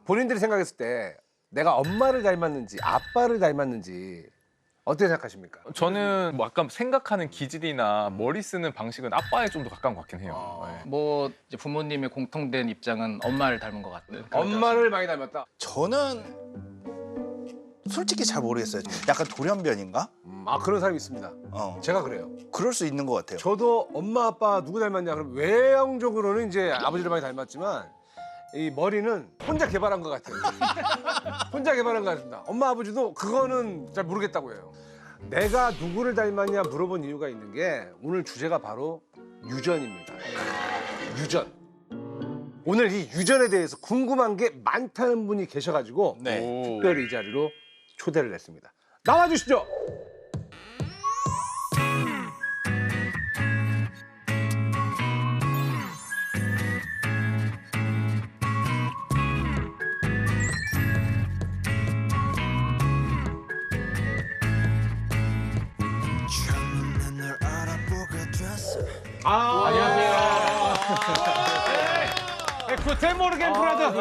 본인들이 생각했을 때 내가 엄마를 닮았는지 아빠를 닮았는지 어떻게 생각하십니까? 저는 뭐 아까 생각하는 기질이나 머리 쓰는 방식은 아빠에 좀 더 가까운 것 같긴 해요. 네. 뭐 이제 부모님의 공통된 입장은 엄마를 닮은 것 같은. 엄마를 많이 닮았다. 저는 솔직히 잘 모르겠어요. 약간 돌연변인가? 아 그런 사람이 있습니다. 제가 그래요. 그럴 수 있는 것 같아요. 저도 엄마 아빠 누구 닮았냐 그러면 외형적으로는 이제 아버지를 많이 닮았지만 이 머리는 혼자 개발한 것 같아요. 혼자 개발한 것 같습니다. 엄마 아버지도 그거는 잘 모르겠다고 해요. 내가 누구를 닮았냐 물어본 이유가 있는 게 오늘 주제가 바로 유전입니다. 유전. 오늘 이 유전에 대해서 궁금한 게 많다는 분이 계셔가지고 네. 특별히 이 자리로 초대를 했습니다. 나와주시죠. 구텐 모르겐 브라더.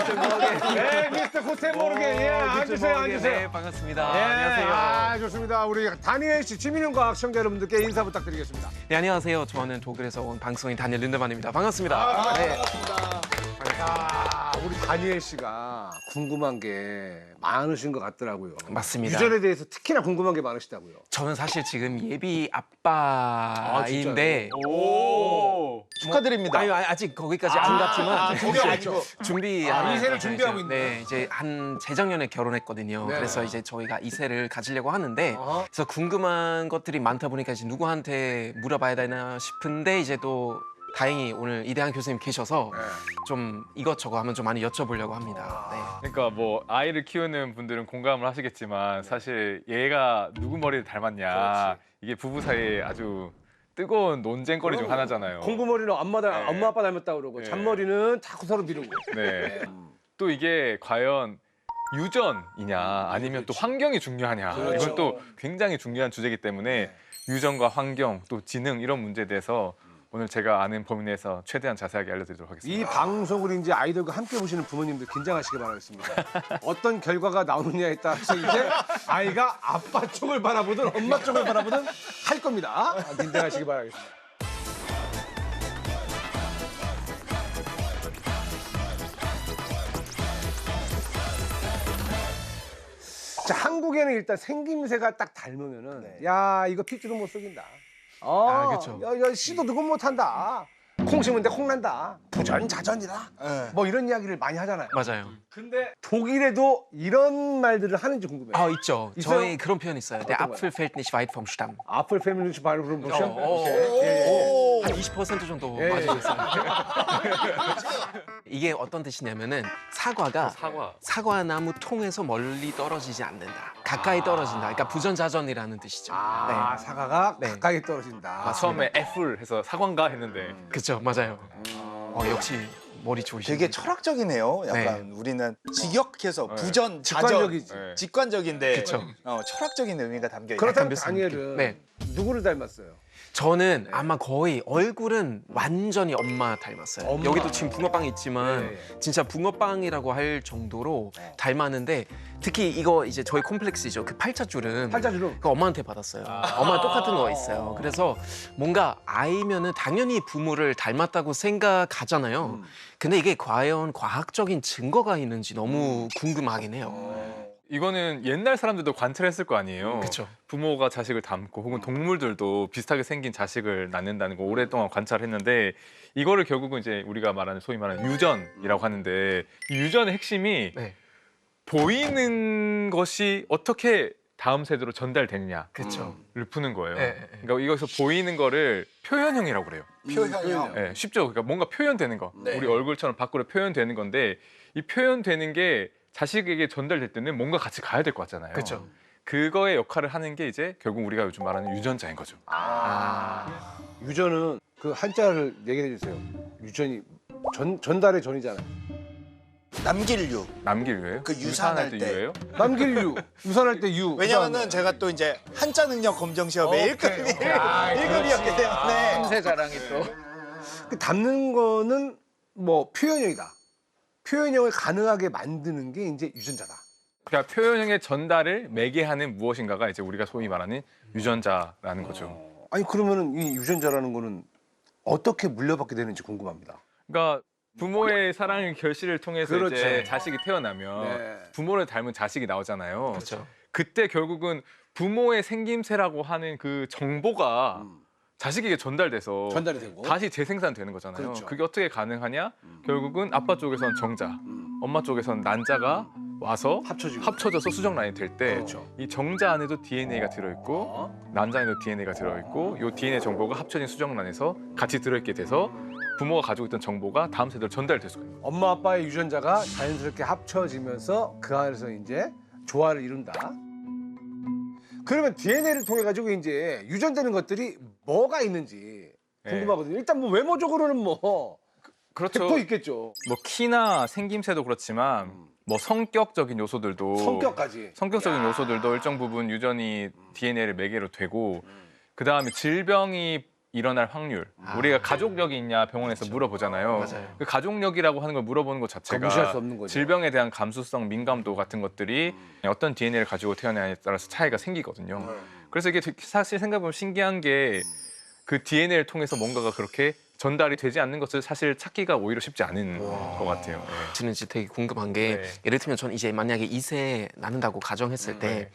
네, 미스터 구텐 모르겐. 예, 앉으세요, 앉으세요. 네, 반갑습니다. 예, 안녕하세요. 아, 좋습니다. 우리 다니엘 씨, 지민영과학 시청자 여러분들께 인사 부탁드리겠습니다. 네, 안녕하세요. 저는 독일에서 온 방송인 다니엘 린드만입니다. 반갑습니다. 네. 아, 우리 다니엘 씨가 궁금한 게 많으신 것 같더라고요. 맞습니다. 유전에 대해서 특히나 궁금한 게 많으시다고요. 저는 사실 지금 예비 아빠인데 오. 축하드립니다. 아유, 아직 거기까지 안 갔지만 거기 아니죠. 준비 이세를 준비하고 있는. 네, 이제 한 재작년에 결혼했거든요. 네. 그래서 이제 저희가 이세를 가지려고 하는데 어허. 그래서 궁금한 것들이 많다 보니까 이제 누구한테 물어봐야 되나 싶은데 이제 또 다행히 오늘 이대한 교수님 계셔서 네. 좀 이것저것 한번 좀 많이 여쭤보려고 합니다. 네. 그러니까 뭐 아이를 키우는 분들은 공감을 하시겠지만 사실 얘가 누구 머리를 닮았냐 그렇지. 이게 부부 사이에 아주 뜨거운 논쟁거리 중 하나잖아요. 공부머리는 엄마 아빠 닮았다 그러고 네. 잔머리는 자꾸 서로 미루고. 네. 또 이게 과연 유전이냐 아니면 또 환경이 중요하냐 그렇죠. 이건 또 굉장히 중요한 주제이기 때문에 유전과 환경 또 지능 이런 문제에 대해서 오늘 제가 아는 범위 내에서 최대한 자세하게 알려드리도록 이 하겠습니다. 방송을 이제 아이들과 함께 보시는 부모님들 긴장하시기 바라겠습니다. 어떤 결과가 나오느냐에 따라서 이제 아이가 아빠 쪽을 바라보든 엄마 쪽을 바라보든 할 겁니다. 긴장하시기 바라겠습니다. 자, 한국에는 일단 생김새가 딱 닮으면은 야 이거 핏줄은 못 속인다. 그쵸. 야 씨도 누군 못한다. 콩 심은 데 콩 난다. 부전자전이다. 네. 뭐 이런 이야기를 많이 하잖아요. 맞아요. 근데 독일에도 이런 말들을 하는지 궁금해요. 아, 있죠. 있어요? 저희 그런 표현 있어요. Der 어떤 Apfel fällt nicht weit vom Stamm. 아플 패밀리 바로 그런 보셔. 오. 한 20% 정도 예, 예. 맞고 있어요. 이게 어떤 뜻이냐면은 사과가 사과나무 통에서 멀리 떨어지지 않는다. 가까이 떨어진다. 그러니까 부전자전이라는 뜻이죠. 아, 네. 사과가 네. 가까이 떨어진다. 처음에 애플 해서 사과인가 했는데 그렇죠. 맞아요. 역시 머리 좋으시네. 되게 철학적이네요. 약간 우리는 직역해서 부전, 자전, 직관적이지. 네. 직관적인데 그쵸. 철학적인 의미가 담겨 있어요. 그렇다면 몇 살? 다니엘은 네. 누구를 닮았어요? 저는 아마 거의 얼굴은 완전히 엄마 닮았어요. 엄마. 여기도 지금 붕어빵 있지만 네. 진짜 붕어빵이라고 할 정도로 닮았는데 특히 이거 이제 저희 콤플렉스죠. 그 팔자주름. 팔자주름. 그 엄마한테 받았어요. 엄마 똑같은 거 있어요. 그래서 뭔가 아이면은 당연히 부모를 닮았다고 생각하잖아요. 근데 이게 과연 과학적인 증거가 있는지 너무 궁금하긴 해요. 이거는 옛날 사람들도 관찰했을 거 아니에요. 그쵸. 부모가 자식을 닮고 혹은 동물들도 비슷하게 생긴 자식을 낳는다는 거 오랫동안 관찰했는데 이거를 결국은 이제 우리가 말하는 소위 말하는 유전이라고 하는데 이 유전의 핵심이 네. 보이는 것이 어떻게 다음 세대로 전달되느냐를 그렇죠. 푸는 거예요. 네, 네. 그러니까 이거서 보이는 거를 표현형이라고 그래요. 표현이요. 네, 쉽죠. 그러니까 뭔가 표현되는 거. 네. 우리 얼굴처럼 밖으로 표현되는 건데 이 표현되는 게 자식에게 전달될 때는 뭔가 같이 가야 될 것 같잖아요. 그렇죠. 그거의 역할을 하는 게 이제 결국 우리가 요즘 말하는 유전자인 거죠. 유전은 그 한자를 얘기해 주세요. 유전이 전달의 전이잖아요. 남길류. 남길 유예요? 그 유산할 때. 유예요? 남길 유. 유산할 때 유. 왜냐면은 제가 또 이제 한자 능력 검정 시험에 오케이, 1급이 오케이. 아, 1급이었기 때문에 새 자랑이 또. 그 닮는 거는 뭐 표현형이다. 표현형을 가능하게 만드는 게 이제 유전자다. 그러니까 표현형의 전달을 매개하는 무엇인가가 이제 우리가 소위 말하는 유전자라는 거죠. 아니 그러면은 이 유전자라는 거는 어떻게 물려받게 되는지 궁금합니다. 그러니까 부모의 사랑의 결실을 통해서 그렇죠. 이제 자식이 태어나면 네. 부모를 닮은 자식이 나오잖아요. 그렇죠. 그때 결국은 부모의 생김새라고 하는 그 정보가 자식에게 전달돼서 전달이 되고. 다시 재생산되는 거잖아요. 그렇죠. 그게 어떻게 가능하냐? 결국은 아빠 쪽에선 정자, 엄마 쪽에선 난자가 와서 합쳐지고. 합쳐져서 수정 라인이 될 때 이 그렇죠. 정자 안에도 DNA가 들어있고 난자 안에도 DNA가 들어있고 이 DNA 정보가 합쳐진 수정 란에서 같이 들어있게 돼서 부모가 가지고 있던 정보가 다음 세대로 전달될 수가 있는 거예요. 엄마 아빠의 유전자가 자연스럽게 합쳐지면서 그 안에서 이제 조화를 이룬다. 그러면 DNA를 통해 가지고 이제 유전되는 것들이 뭐가 있는지 궁금하거든요. 일단 뭐 외모적으로는 뭐 그렇죠. 100% 있겠죠. 뭐 키나 생김새도 그렇지만 뭐 성격적인 요소들도 성격까지. 성격적인 요소들도 일정 부분 유전이 DNA를 매개로 되고 그 다음에 질병이 일어날 확률. 우리가 가족력이 있냐 병원에서 물어보잖아요. 맞아요. 그 가족력이라고 하는 걸 물어보는 것 자체가 무시할 수 없는 거죠. 질병에 대한 감수성, 민감도 같은 것들이 어떤 DNA를 가지고 태어나냐에 따라서 차이가 생기거든요. 그래서 이게 사실 생각해보면 신기한 게 그 DNA를 통해서 뭔가가 그렇게 전달이 되지 않는 것을 사실 찾기가 오히려 쉽지 않은 것 같아요. 네. 저는 이제 되게 궁금한 게 네. 예를 들면 저는 이제 만약에 2세 낳는다고 가정했을 때 네.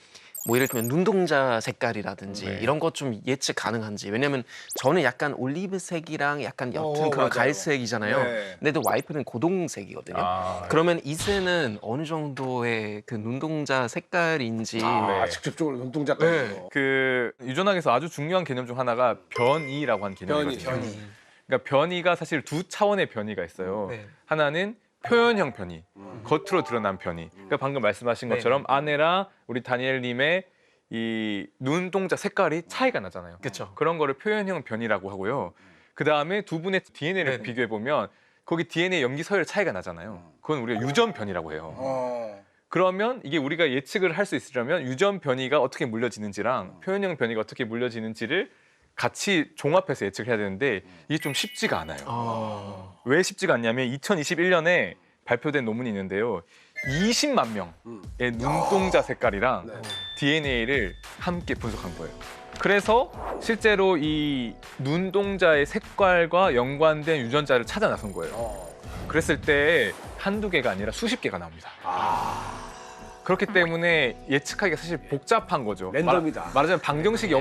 뭐 예를 들면 눈동자 색깔이라든지 네. 이런 것 좀 예측 가능한지. 왜냐면 저는 약간 올리브색이랑 약간 옅은 그런 맞아요. 갈색이잖아요. 네. 근데 또 와이프는 고동색이거든요. 아, 그러면 2세는 어느 정도의 그 눈동자 색깔인지 아, 네. 직접적으로 눈동자까지. 그 유전학에서 아주 중요한 개념 중 하나가 변이라고 하는 개념이거든요. 변이. 그러니까 변이가 사실 두 차원의 변이가 있어요. 네. 하나는 표현형 변이, 겉으로 드러난 변이. 그러니까 방금 말씀하신 네. 것처럼 아내랑 우리 다니엘님의 이 눈동자 색깔이 차이가 나잖아요. 그렇죠. 그런 거를 표현형 변이라고 하고요. 그 다음에 두 분의 DNA를 네네. 비교해 보면 거기 DNA 염기 서열 차이가 나잖아요. 그건 우리가 유전 변이라고 해요. 그러면 이게 우리가 예측을 할 수 있으려면 유전 변이가 어떻게 물려지는지랑 표현형 변이가 어떻게 물려지는지를 같이 종합해서 예측을 해야 되는데 이게 좀 쉽지가 않아요. 아, 왜 쉽지가 않냐면 2021년에 발표된 논문이 있는데요. 20만 명의 눈동자 색깔이랑 네. DNA를 함께 분석한 거예요. 그래서 실제로 이 눈동자의 색깔과 연관된 유전자를 찾아 나선 거예요. 그랬을 때 한두 개가 아니라 수십 개가 나옵니다. 그렇기 때문에 예측하기가 사실 복잡한 거죠. 랜덤이다. 말하자면 방정식이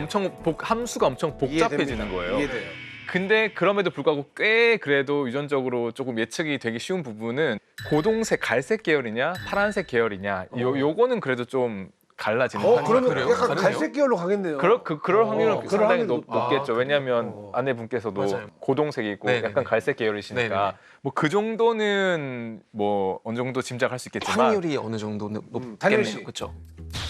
함수가 엄청 복잡해지는 거예요. 이해돼요. 근데 그럼에도 불구하고 꽤 그래도 유전적으로 조금 예측이 되기 쉬운 부분은 고동색, 갈색 계열이냐, 파란색 계열이냐, 요거는 그래도 좀 갈라지는 편이에요. 그러면 그래요? 약간 가능해요? 갈색 계열로 가겠네요. 그럴 확률은 그럴 상당히 확률도 높겠죠. 왜냐하면 아내분께서도 맞아요. 고동색이고 네네네. 약간 갈색 계열이시니까 네네네. 뭐 그 정도는 뭐 어느 정도 짐작할 수 있겠지만 확률이 어느 정도 다니엘 씨. 높겠네요. 그렇죠.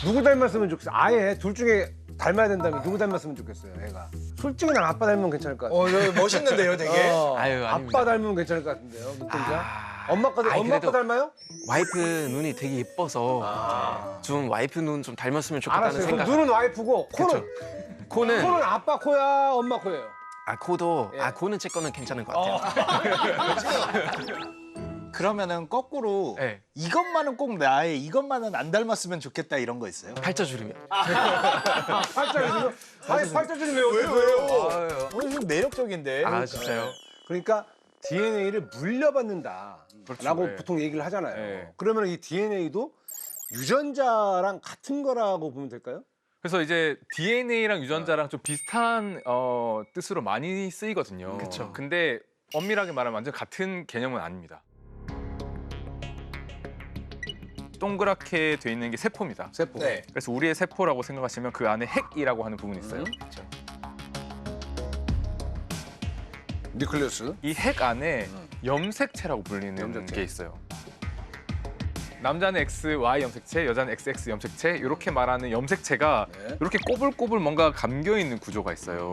누구 닮았으면 좋겠어요. 아예 둘 중에 닮아야 된다면 누구 닮았으면 좋겠어요, 애가. 솔직히 난 아빠 닮으면 괜찮을 것 같아요. 여기 멋있는데요, 되게. 아유, 아닙니다. 아빠 닮으면 괜찮을 것 같은데요, 눈동자. 아, 엄마 거 아이, 엄마 거 그래도 닮아요? 와이프 눈이 되게 예뻐서 좀 와이프 눈 좀 닮았으면 좋겠다는 알았어요. 그럼 생각. 눈은 와이프고 코는 그쵸. 코는 코는 아빠 코야, 엄마 코예요. 코도 예. 코는 제 거는 괜찮은 것 같아요. 그러면은 거꾸로 네. 이것만은 꼭 나의 이것만은 안 닮았으면 좋겠다 이런 거 있어요? 팔자주름이. 팔자주름. 팔자주름 왜요? 좀 매력적인데. 아 진짜요? 그러니까 DNA를 물려받는다라고 그렇죠, 네. 보통 얘기를 하잖아요. 네. 그러면 이 DNA도 유전자랑 같은 거라고 보면 될까요? 그래서 이제 DNA랑 유전자랑 좀 비슷한 뜻으로 많이 쓰이거든요. 그쵸. 근데 엄밀하게 말하면 완전 같은 개념은 아닙니다. 동그랗게 돼 있는 게 세포입니다. 세포. 네. 그래서 우리의 세포라고 생각하시면 그 안에 핵이라고 하는 부분이 있어요. 뉴클리우스. 이 핵 안에 염색체라고 불리는 염색체. 게 있어요. 남자는 XY 염색체, 여자는 XX 염색체 이렇게 말하는 염색체가 네. 이렇게 꼬불꼬불 뭔가 감겨 있는 구조가 있어요.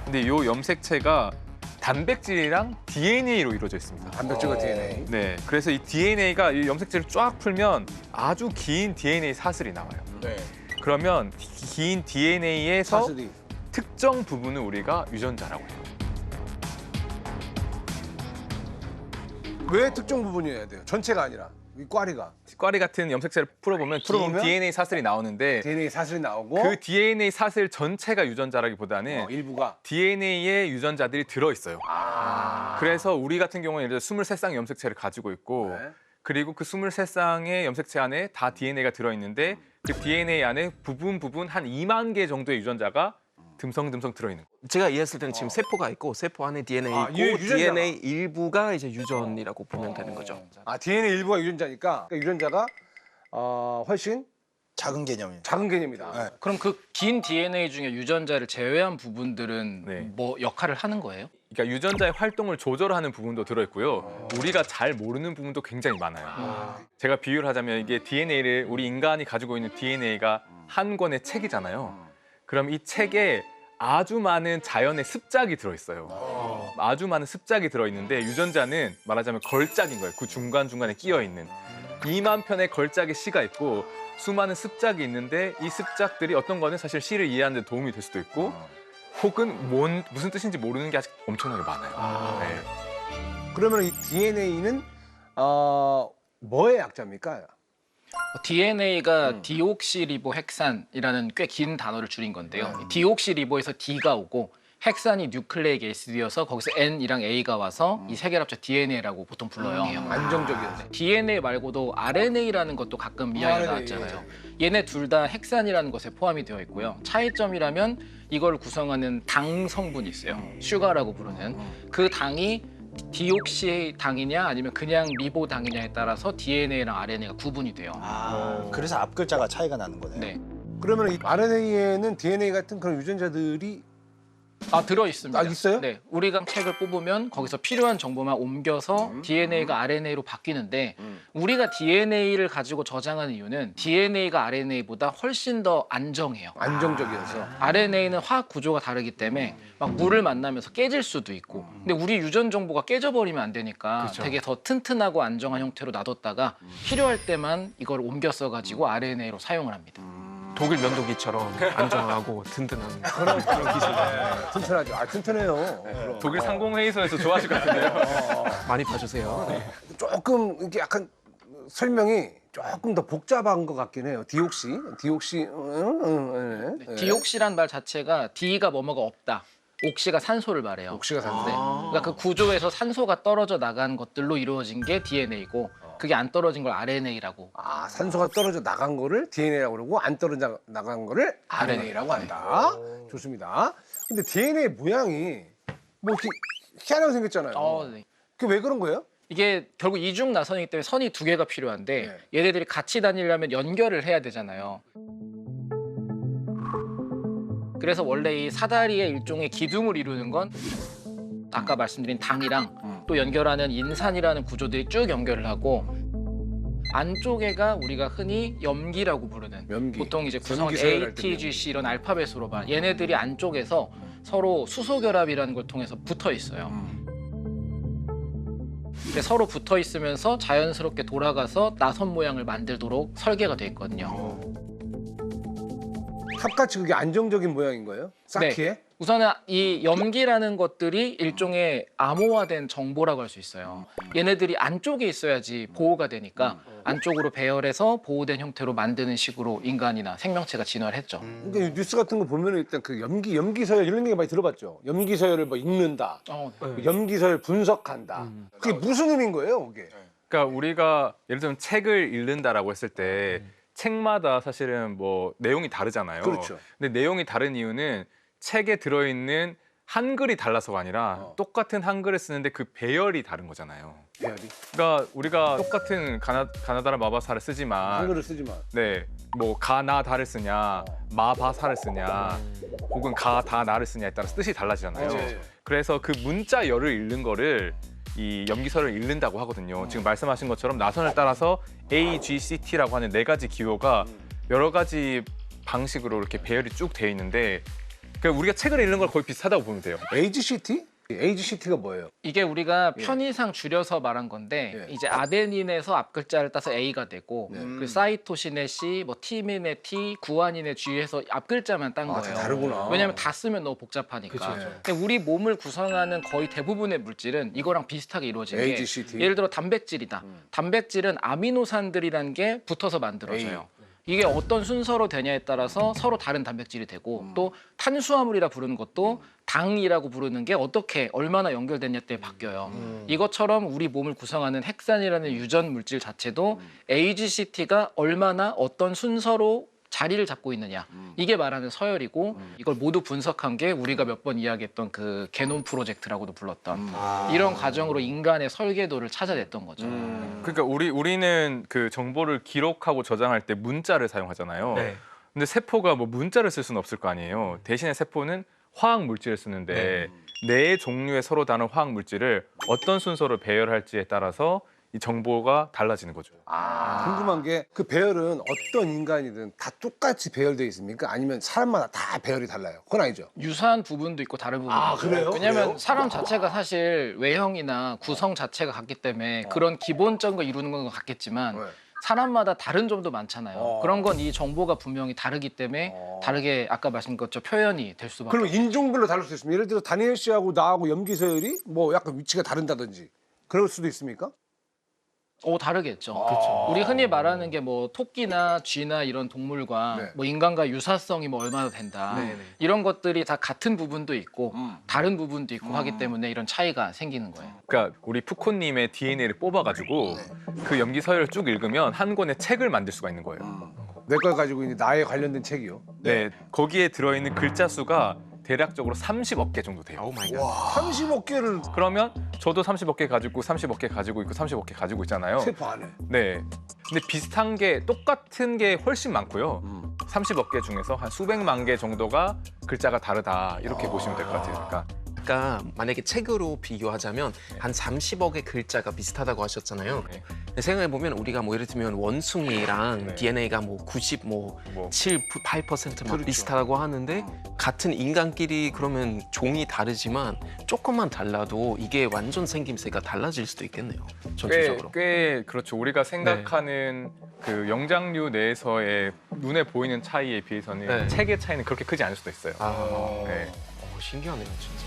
근데 이 염색체가 단백질이랑 DNA로 이루어져 있습니다. 단백질과 DNA. 네, 그래서 이 DNA가 이 염색체를 쫙 풀면 아주 긴 DNA 사슬이 나와요. 네. 그러면 긴 DNA에서 사슬이. 특정 부분을 우리가 유전자라고 해요. 왜 특정 부분이어야 돼요? 전체가 아니라 이 꽈리가 꽈리 같은 염색체를 풀어보면 풀어보면? 긴 DNA 사슬이 나오는데 DNA 사슬이 나오고 그 DNA 사슬 전체가 유전자라기보다는 일부가 DNA에 유전자들이 들어있어요. 그래서 우리 같은 경우는 예를 들어 23쌍의 염색체를 가지고 있고 네. 그리고 그 23쌍의 염색체 안에 다 DNA가 들어있는데 그 DNA 안에 부분 한 2만 개 정도의 유전자가 듬성듬성 들어있는 거예요. 제가 이해했을 때는 지금 세포가 있고 세포 안에 DNA 아, 있고 이게 유전자가. DNA 일부가 이제 유전이라고 보면 되는 거죠. DNA 일부가 유전자니까 그러니까 유전자가 훨씬 작은 개념이에요. 작은 개념이다. 네. 그럼 그 긴 DNA 중에 유전자를 제외한 부분들은 네. 뭐 역할을 하는 거예요? 그러니까 유전자의 활동을 조절하는 부분도 들어있고요. 우리가 잘 모르는 부분도 굉장히 많아요. 제가 비유를 하자면 이게 DNA를 우리 인간이 가지고 있는 DNA가 한 권의 책이잖아요. 그럼 이 책에 아주 많은 자연의 습작이 들어있어요. 아주 많은 습작이 들어있는데 유전자는 말하자면 걸작인 거예요. 그 중간중간에 끼어있는. 2만 편의 걸작의 시가 있고 수많은 습작이 있는데 이 습작들이 어떤 거는 사실 시를 이해하는 데 도움이 될 수도 있고 혹은 무슨 뜻인지 모르는 게 아직 엄청나게 많아요. 네. 그러면 이 DNA는 뭐의 약자입니까? DNA가 디옥시리보헥산이라는 꽤 긴 단어를 줄인 건데요. 이 디옥시리보에서 D가 오고 헥산이 뉴클레익 애시드여서 거기서 N이랑 A가 와서 이 세 개를 합쳐 DNA라고 보통 불러요. 안정적이었어. DNA 말고도 RNA라는 것도 가끔 이야기가 RNA. 나왔잖아요. 얘네 둘 다 헥산이라는 것에 포함이 되어 있고요. 차이점이라면 이걸 구성하는 당 성분이 있어요. 슈가라고 부르는. 그 당이 디옥시 당이냐 아니면 그냥 리보 당이냐에 따라서 DNA랑 RNA가 구분이 돼요. 그래서 앞 글자가 차이가 나는 거네요. 네. 그러면 이 RNA에는 DNA 같은 그런 유전자들이 들어 있습니다. 아, 있어요? 네. 우리가 책을 뽑으면 거기서 필요한 정보만 옮겨서 DNA가 RNA로 바뀌는데 우리가 DNA를 가지고 저장하는 이유는 DNA가 RNA보다 훨씬 더 안정해요. 안정적이어서. RNA는 화학 구조가 다르기 때문에 막 물을 만나면서 깨질 수도 있고 근데 우리 유전 정보가 깨져버리면 안 되니까 되게 더 튼튼하고 안정한 형태로 놔뒀다가 필요할 때만 이걸 옮겨 써가지고 RNA로 사용을 합니다. 독일 면도기처럼 안정하고 든든한 그런 기술 튼튼하죠. 튼튼해요. 독일 상공회의소에서 좋아하실 것 같은데요. 많이 봐주세요. 조금 이게 약간 설명이 조금 더 복잡한 것 같긴 해요. 디옥시. 디옥시란 말 자체가 D가 뭐뭐가 없다. 옥시가 산소를 말해요. 옥시가 산소. 네. 그러니까 그 구조에서 산소가 떨어져 나간 것들로 이루어진 게 DNA고 그게 안 떨어진 걸 RNA라고. 산소가 떨어져 나간 거를 DNA라고 그러고 안 떨어져 나간 거를 RNA라고 한다. 좋습니다. 근데 DNA 모양이 뭐 이렇게 희한하게 생겼잖아요. 네. 그게 왜 그런 거예요? 이게 결국 이중 나선이기 때문에 선이 두 개가 필요한데 얘네들이 같이 다니려면 연결을 해야 되잖아요. 그래서 원래 이 사다리의 일종의 기둥을 이루는 건 아까 말씀드린 당이랑 또 연결하는 인산이라는 구조들이 쭉 연결을 하고 안쪽에가 우리가 흔히 염기라고 부르는 염기. 보통 이제 구성은 염기 서열할 A, 때 T, G, C 이런 알파벳으로 봐. 얘네들이 안쪽에서 서로 수소 결합이라는 걸 통해서 붙어 있어요. 근데 서로 붙어 있으면서 자연스럽게 돌아가서 나선 모양을 만들도록 설계가 돼 있거든요. 탑같이 그게 안정적인 모양인 거예요? 쌓기에? 네. 우선은 이 염기라는 것들이 일종의 암호화된 정보라고 할 수 있어요. 얘네들이 안쪽에 있어야지 보호가 되니까 안쪽으로 배열해서 보호된 형태로 만드는 식으로 인간이나 생명체가 진화를 했죠. 그러니까 뉴스 같은 거 보면 일단 그 염기 서열 이런 얘기 많이 들어봤죠. 염기 서열을 뭐 읽는다. 염기 서열 분석한다. 그게 무슨 의미인 거예요, 그게? 그러니까 우리가 예를 들면 책을 읽는다라고 했을 때 책마다 사실은 뭐 내용이 다르잖아요. 그렇죠. 근데 내용이 다른 이유는 책에 들어있는 한글이 달라서가 아니라 똑같은 한글을 쓰는데 그 배열이 다른 거잖아요. 배열이. 그러니까 우리가 똑같은 가나다라 마바사를 쓰지만 한글을 쓰지만. 네, 뭐 가나다를 쓰냐, 마바사를 쓰냐, 혹은 가다나를 쓰냐에 따라서 뜻이 달라지잖아요. 네. 그래서 그 문자 열을 읽는 거를 이 염기서를 읽는다고 하거든요. 지금 말씀하신 것처럼 나선을 따라서 A, G, C, T라고 하는 4가지 기호가 여러 가지 방식으로 이렇게 배열이 쭉 돼 있는데 그러니까 우리가 책을 읽는 걸 거의 비슷하다고 보면 돼요. AGCT? AGCT가 뭐예요? 이게 우리가 편의상 줄여서 말한 건데 이제 아데닌에서 앞글자를 따서 A가 되고 그 사이토신의 C, 뭐 티민의 T, 구아닌의 G에서 앞글자만 딴 아, 거예요. 다르구나. 왜냐면 다 쓰면 너무 복잡하니까. 그치. 근데 우리 몸을 구성하는 거의 대부분의 물질은 이거랑 비슷하게 이루어진 게 AGCT. 예를 들어 단백질이다. 단백질은 아미노산들이란 게 붙어서 만들어져요. 이게 어떤 순서로 되냐에 따라서 서로 다른 단백질이 되고 또 탄수화물이라 부르는 것도 당이라고 부르는 게 어떻게 얼마나 연결됐냐에 따라 바뀌어요. 이것처럼 우리 몸을 구성하는 헥산이라는 유전 물질 자체도 AGCT가 얼마나 어떤 순서로 자리를 잡고 있느냐 이게 말하는 서열이고 이걸 모두 분석한 게 우리가 몇 번 이야기했던 그 게놈 프로젝트라고도 불렀던 이런 과정으로 인간의 설계도를 찾아냈던 거죠. 그러니까 우리는 그 정보를 기록하고 저장할 때 문자를 사용하잖아요. 네. 근데 세포가 뭐 문자를 쓸 수는 없을 거 아니에요. 대신에 세포는 화학 물질을 쓰는데 네 종류의 서로 다른 화학 물질을 어떤 순서로 배열할지에 따라서 이 정보가 달라지는 거죠. 궁금한 게 그 배열은 어떤 인간이든 다 똑같이 배열되어 있습니까? 아니면 사람마다 다 배열이 달라요? 그건 아니죠. 유사한 부분도 있고 다른 부분도 아, 있고. 그래요? 왜냐하면 그래요? 사람 자체가 사실 외형이나 구성 자체가 같기 때문에 그런 기본적인 거 이루는 건 같겠지만 네. 사람마다 다른 점도 많잖아요. 어. 그런 건 이 정보가 분명히 다르기 때문에 다르게 아까 말씀드린 것처럼 표현이 될 수밖에 그럼 인종별로 다를 수 있습니다. 예를 들어 다니엘 씨하고 나하고 염기 서열이 뭐 약간 위치가 다른다든지 그럴 수도 있습니까? 다르겠죠. 우리 흔히 말하는 게 뭐 토끼나 쥐나 이런 동물과 네. 뭐 인간과 유사성이 뭐 얼마나 된다. 이런 것들이 다 같은 부분도 있고 다른 부분도 있고 하기 때문에 이런 차이가 생기는 거예요. 그러니까 우리 푸코님의 DNA를 뽑아가지고 그 염기 서열을 쭉 읽으면 한 권의 책을 만들 수가 있는 거예요. 내 걸 가지고 이제 나에 관련된 책이요. 네, 거기에 들어있는 글자 수가 대략적으로 30억 개 정도 돼요. 오 마이 갓. 30억 개를 그러면 저도 30억 개 가지고 30억 개 가지고 있고 30억 개 가지고 있잖아요. 세포 안에. 네. 근데 비슷한 게 똑같은 게 훨씬 많고요. 30억 개 중에서 한 수백만 개 정도가 글자가 다르다 이렇게 보시면 될 것 같아요. 그러니까 아까 만약에 책으로 비교하자면 한 30억의 글자가 비슷하다고 하셨잖아요. 네. 근데 생각해 보면 우리가 뭐 예를 들면 원숭이랑 네. DNA가 뭐 90, 뭐 7, 8%막 그렇죠. 비슷하다고 하는데 같은 인간끼리 그러면 종이 다르지만 조금만 달라도 이게 완전 생김새가 달라질 수도 있겠네요. 전체적으로. 꽤 그렇죠. 우리가 생각하는 그 영장류 내에서의 눈에 보이는 차이에 비해서는 네. 책의 차이는 그렇게 크지 않을 수도 있어요. 네. 신기하네요, 진짜.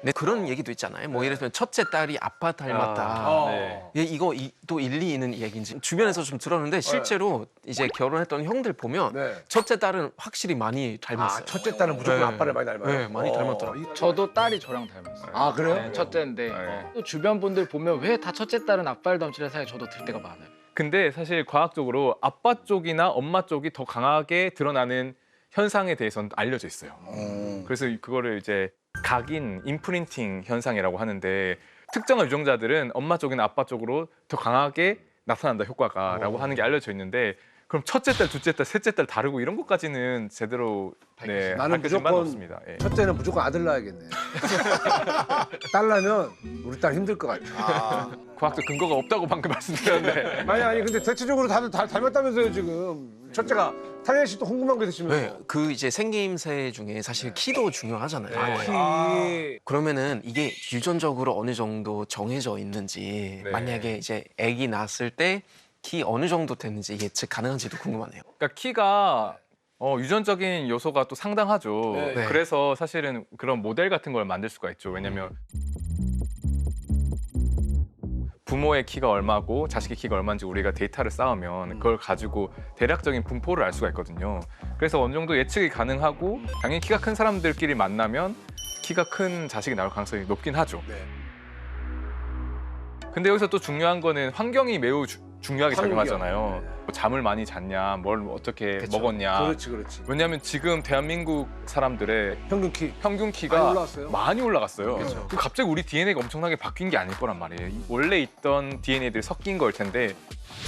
네, 그런 얘기도 있잖아요. 뭐 예를 들면 첫째 딸이 아빠 닮았다. 네. 예, 이거 또 일리 있는 얘기인지 주변에서 좀 들었는데 실제로 이제 결혼했던 형들 보면 네. 첫째 딸은 확실히 많이 닮았어요. 첫째 딸은 무조건 네. 아빠를 많이 닮아요. 네, 많이 닮았더라고요. 저도 딸이 저랑 닮았어요. 아 그래요? 네, 첫째인데 네. 또 주변 분들 보면 왜 다 첫째 딸은 아빠를 닮지라는 생각이 저도 들 때가 많아요. 근데 사실 과학적으로 아빠 쪽이나 엄마 쪽이 더 강하게 드러나는 현상에 대해서는 알려져 있어요. 그래서 그거를 이제 각인 임프린팅 현상이라고 하는데 특정한 유전자들은 엄마 쪽이나 아빠 쪽으로 더 강하게 나타난다 효과가라고 하는 게 알려져 있는데 그럼 첫째 딸, 둘째 딸, 셋째 딸 다르고 이런 것까지는 제대로 나는 밝혀진 바는 무조건 없습니다. 예. 첫째는 무조건 아들 낳아야겠네. 딸 낳으면 우리 딸 힘들 것 같아. 과학적 근거가 없다고 방금 말씀드렸는데 아니 근데 대체적으로 다들 다 닮았다면서요 지금. 첫째가 타니엘 씨도 궁금한 거 있으시면. 네, 그 이제 생김새 중에 사실 키도 중요하잖아요. 키. 그러면은 이게 유전적으로 어느 정도 정해져 있는지 네. 만약에 이제 아기 낳았을 때 키 어느 정도 됐는지 이게 즉 가능한지도 궁금하네요. 그러니까 키가 유전적인 요소가 또 상당하죠. 네. 그래서 사실은 그런 모델 같은 걸 만들 수가 있죠. 왜냐면 부모의 키가 얼마고 자식의 키가 얼마인지 우리가 데이터를 쌓으면 그걸 가지고 대략적인 분포를 알 수가 있거든요. 그래서 어느 정도 예측이 가능하고 당연히 키가 큰 사람들끼리 만나면 키가 큰 자식이 나올 가능성이 높긴 하죠. 네. 근데 여기서 또 중요한 거는 환경이 매우 중요하게 환경. 작용하잖아요. 네. 뭐 잠을 많이 잤냐, 뭘 어떻게 그쵸. 먹었냐. 그렇지. 왜냐하면 지금 대한민국 사람들의 평균 키. 평균 키가 많이 올라왔어요? 많이 올라갔어요. 그쵸. 그럼 갑자기 우리 DNA가 엄청나게 바뀐 게 아닐 거란 말이에요. 원래 있던 DNA들이 섞인 걸 텐데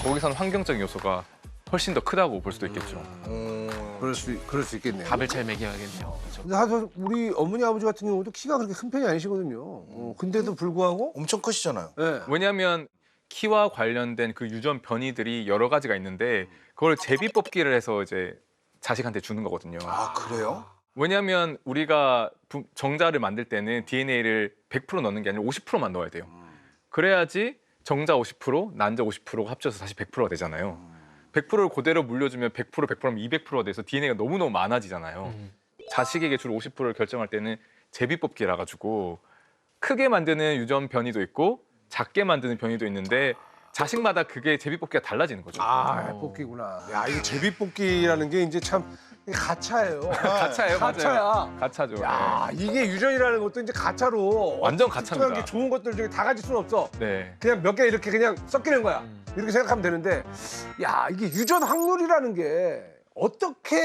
거기서는 환경적인 요소가 훨씬 더 크다고 볼 수도 있겠죠. 그럴 수 있겠네요. 밥을 잘 먹여야겠네요. 근데 사실 우리 어머니 아버지 같은 경우도 키가 그렇게 큰 편이 아니시거든요. 근데도 불구하고 엄청 크시잖아요. 네. 왜냐하면 키와 관련된 그 유전 변이들이 여러 가지가 있는데 그걸 제비 뽑기를 해서 이제 자식한테 주는 거거든요. 아 그래요? 왜냐하면 우리가 정자를 만들 때는 DNA를 100% 넣는 게 아니라 50%만 넣어야 돼요. 그래야지 정자 50%, 난자 50%가 합쳐서 다시 100%가 되잖아요. 100%를 그대로 물려주면 100%, 100%면 200%가 돼서 DNA가 너무너무 많아지잖아요. 자식에게 줄 50%를 결정할 때는 제비뽑기라 가지고 크게 만드는 유전 변이도 있고 작게 만드는 변이도 있는데 자식마다 그게 제비뽑기가 달라지는 거죠. 뽑기구나. 야, 이거 제비뽑기라는 게 이제 참 가차예요. 가차예요, 가차야. 맞아요. 가차죠. 야, 이게 유전이라는 것도 이제 가차로 완전 특정한 가차입니다. 게 좋은 것들 중에 다 가질 수는 없어. 네. 그냥 몇 개 이렇게 그냥 섞이는 거야. 이렇게 생각하면 되는데, 야, 이게 유전 확률이라는 게 어떻게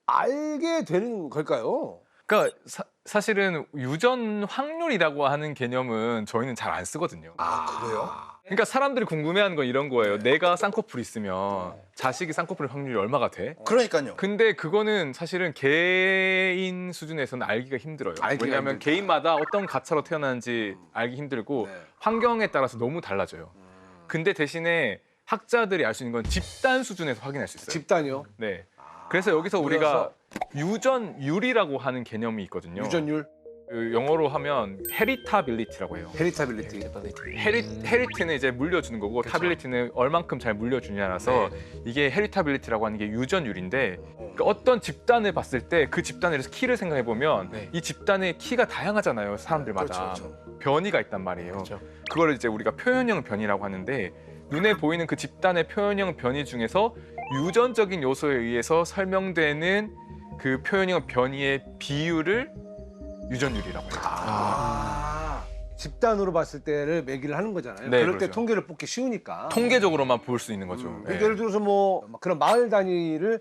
알게 되는 걸까요? 그러니까 사실은 유전 확률이라고 하는 개념은 저희는 잘 안 쓰거든요. 아 그래요? 그러니까 사람들이 궁금해하는 건 이런 거예요. 내가 쌍꺼풀 있으면 자식이 쌍꺼풀 확률이 얼마가 돼? 그러니까요. 근데 그거는 사실은 개인 수준에서는 알기가 힘들어요. 알기가 왜냐하면 힘들다. 개인마다 어떤 가차로 태어나는지 알기 힘들고 네. 환경에 따라서 너무 달라져요. 근데 대신에 학자들이 알 수 있는 건 집단 수준에서 확인할 수 있어요. 집단이요? 네. 그래서 여기서 우리가 유전율이라고 하는 개념이 있거든요. 유전율, 그 영어로 하면 헤리타빌리티라고 해요. 헤리타빌리티. 헤리트는 이제 물려주는 거고 타빌리티는 얼만큼 잘 물려주냐라서 이게 헤리타빌리티라고 하는 게 유전율인데 그러니까 어떤 집단을 봤을 때 그 집단에 대해서 키를 생각해 보면 이 집단의 키가 다양하잖아요. 사람들마다 변이가 있단 말이에요. 그거를 이제 우리가 표현형 변이라고 하는데 눈에 보이는 그 집단의 표현형 변이 중에서 유전적인 요소에 의해서 설명되는 그 표현형 변이의 비율을 유전율이라고 해요. 집단으로 봤을 때를 매기를 하는 거잖아요. 네, 그럴 때 그렇죠. 통계를 뽑기 쉬우니까. 통계적으로만 볼 수 있는 거죠. 네. 예를 들어서 뭐 그런 마을 단위를